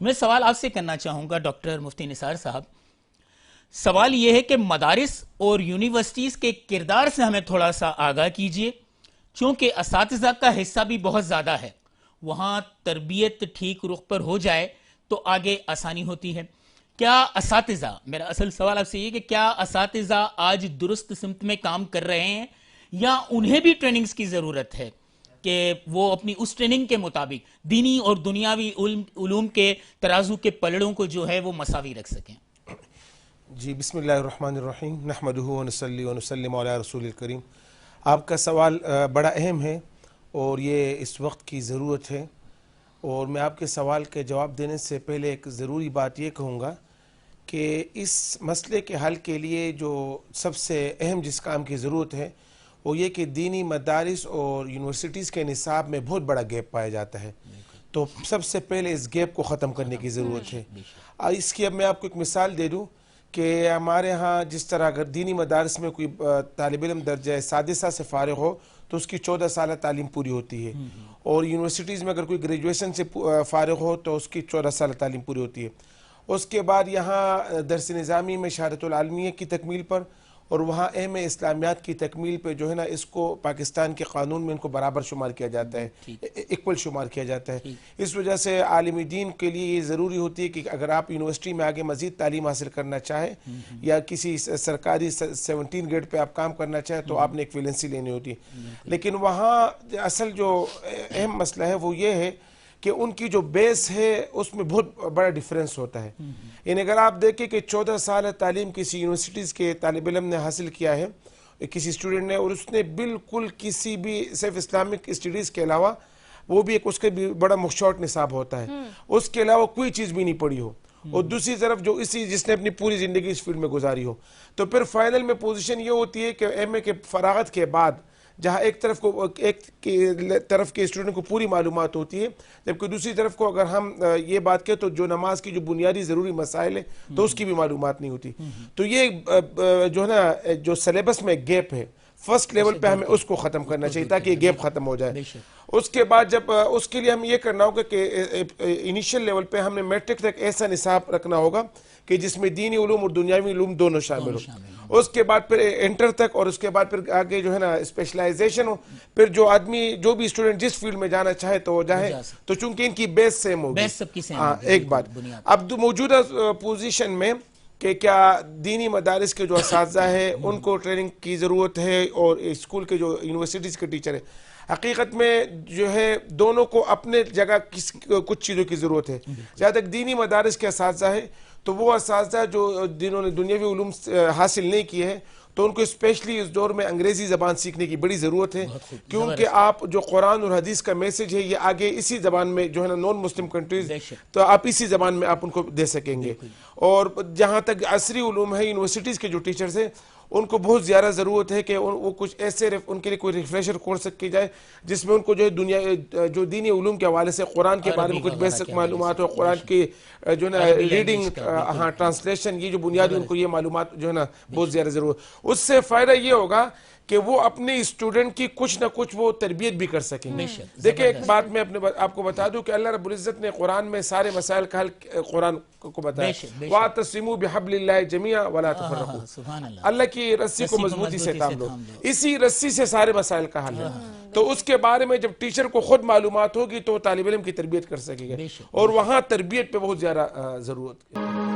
میں سوال آپ سے کرنا چاہوں گا ڈاکٹر مفتی نثار صاحب. سوال یہ ہے کہ مدارس اور یونیورسٹیز کے کردار سے ہمیں تھوڑا سا آگاہ کیجئے، چونکہ اساتذہ کا حصہ بھی بہت زیادہ ہے. وہاں تربیت ٹھیک رخ پر ہو جائے تو آگے آسانی ہوتی ہے. کیا اساتذہ، میرا اصل سوال آپ سے یہ کہ کیا اساتذہ آج درست سمت میں کام کر رہے ہیں، یا انہیں بھی ٹریننگز کی ضرورت ہے کہ وہ اپنی اس ٹریننگ کے مطابق دینی اور دنیاوی علوم کے ترازو کے پلڑوں کو جو ہے وہ مساوی رکھ سکیں؟ جی، بسم اللہ الرحمن الرحیم، نحمدہ ونصلی ونسلم علی رسول الکریم. آپ کا سوال بڑا اہم ہے اور یہ اس وقت کی ضرورت ہے. اور میں آپ کے سوال کے جواب دینے سے پہلے ایک ضروری بات یہ کہوں گا کہ اس مسئلے کے حل کے لیے جو سب سے اہم جس کام کی ضرورت ہے وہ یہ کہ دینی مدارس اور یونیورسٹیز کے نصاب میں بہت بڑا گیپ پایا جاتا ہے. تو سب سے پہلے اس گیپ کو ختم کرنے کی ضرورت ہے. اس کی اب میں آپ کو ایک مثال دے دوں کہ ہمارے ہاں جس طرح اگر دینی مدارس میں کوئی طالب علم درجہ سادسہ سے فارغ ہو تو اس کی 14 سالہ تعلیم پوری ہوتی ہے، اور یونیورسٹیز میں اگر کوئی گریجویشن سے فارغ ہو تو اس کی 14 سالہ تعلیم پوری ہوتی ہے. اس کے بعد یہاں درس نظامی میں شہادت العالمیہ کی تکمیل پر اور وہاں اہم اسلامیات کی تکمیل پہ جو ہے نا اس کو پاکستان کے قانون میں ان کو برابر شمار کیا جاتا ہے، ایکول شمار کیا جاتا ہے. اس وجہ سے عالم دین کے لیے یہ ضروری ہوتی ہے کہ اگر آپ یونیورسٹی میں آگے مزید تعلیم حاصل کرنا چاہیں یا کسی سرکاری 17 گریڈ پہ آپ کام کرنا چاہیں تو آپ نے ایک ویلنسی لینی ہوتی ہے. لیکن وہاں اصل جو اہم مسئلہ ہے وہ یہ ہے کہ ان کی جو بیس ہے اس میں بہت بڑا ڈیفرنس ہوتا ہے. یعنی اگر آپ دیکھیں کہ 14 سال تعلیم کسی یونیورسٹیز کے طالب علم نے حاصل کیا ہے کسی اسٹوڈنٹ نے، اور اس نے بالکل کسی بھی صرف اسلامک اسٹڈیز کے علاوہ وہ بھی ایک اس کے بھی بڑا مخشوٹ نصاب ہوتا ہے، اس کے علاوہ کوئی چیز بھی نہیں پڑھی ہو، اور دوسری طرف جو جس نے اپنی پوری زندگی اس فیلڈ میں گزاری ہو، تو پھر فائنل میں پوزیشن یہ ہوتی ہے کہ ایم اے کے فراغت کے بعد جہاں ایک طرف کے اسٹوڈنٹ کو پوری معلومات ہوتی ہے، جبکہ دوسری طرف کو اگر ہم یہ بات کریں تو جو نماز کی جو بنیادی ضروری مسائل ہیں تو اس کی بھی معلومات نہیں ہوتی. تو یہ جو ہے نا جو سلیبس میں گیپ ہے فرسٹ لیول پہ ہمیں اس کو ختم کرنا چاہیے تاکہ یہ گیپ ختم ہو جائے. اس کے بعد جب اس کے لیے ہم یہ کرنا ہوگا کہ انیشیل لیول پہ ہم نے میٹرک تک ایسا نصاب رکھنا ہوگا کہ جس میں دینی علوم اور دنیاوی علوم دونوں شامل ہو. اس کے بعد پھر انٹر تک، اور اس کے بعد پھر آگے جو ہے نا اسپیشلائزیشن ہو. پھر جو آدمی جو بھی اسٹوڈنٹ جس فیلڈ میں جانا چاہے تو وہ جائے، تو چونکہ ان کی بیس سیم ہوگی. ایک بات اب موجودہ پوزیشن میں کہ کیا دینی مدارس کے جو اساتذہ ہیں ان کو ٹریننگ کی ضرورت ہے اور اسکول کے جو یونیورسٹیز کے ٹیچر ہیں، حقیقت میں جو ہے دونوں کو اپنے جگہ کچھ چیزوں کی ضرورت ہے. جہاں تک دینی مدارس کے اساتذہ ہیں تو وہ اساتذہ جو جنہوں نے دنیاوی علوم حاصل نہیں کیے ہیں تو ان کو اسپیشلی اس دور میں انگریزی زبان سیکھنے کی بڑی ضرورت ہے، کیونکہ آپ جو قرآن اور حدیث کا میسج ہے یہ آگے اسی زبان میں جو ہے نا نان مسلم کنٹریز تو آپ اسی زبان میں آپ ان کو دے سکیں گے. اور جہاں تک عصری علوم ہے یونیورسٹیز کے جو ٹیچرز ہیں ان کو بہت زیادہ ضرورت ہے کہ وہ کچھ ایسے ان کے لیے کوئی ریفریشر کورس کی جائے جس میں ان کو جو ہے جو دینی علوم کے حوالے سے قرآن کے بارے میں کچھ بیسک معلومات ہو، قرآن کی جو ہے نا ریڈنگ، ٹرانسلیشن، یہ جو بنیادی ان کو یہ معلومات جو ہے نا بہت زیادہ ضرورت. اس سے فائدہ یہ ہوگا کہ وہ اپنے اسٹوڈنٹ کی کچھ نہ کچھ وہ تربیت بھی کر سکیں گے. دیکھیں ایک بات میں آپ کو بتا دوں کہ اللہ رب العزت نے قرآن میں سارے مسائل کا حل قرآن کو بتایا، وَاعْتَصِمُوا بِحَبْلِ اللَّهِ جَمِيعًا وَلَا تَفَرَّقُوا. اللہ کی رسی کو مضبوطی سے تھام لو، اسی رسی سے سارے مسائل کا حل ہے. تو اس کے بارے میں جب ٹیچر کو خود معلومات ہوگی تو طالب علم کی تربیت کر سکے گا، اور وہاں تربیت پہ بہت زیادہ ضرورت ہے.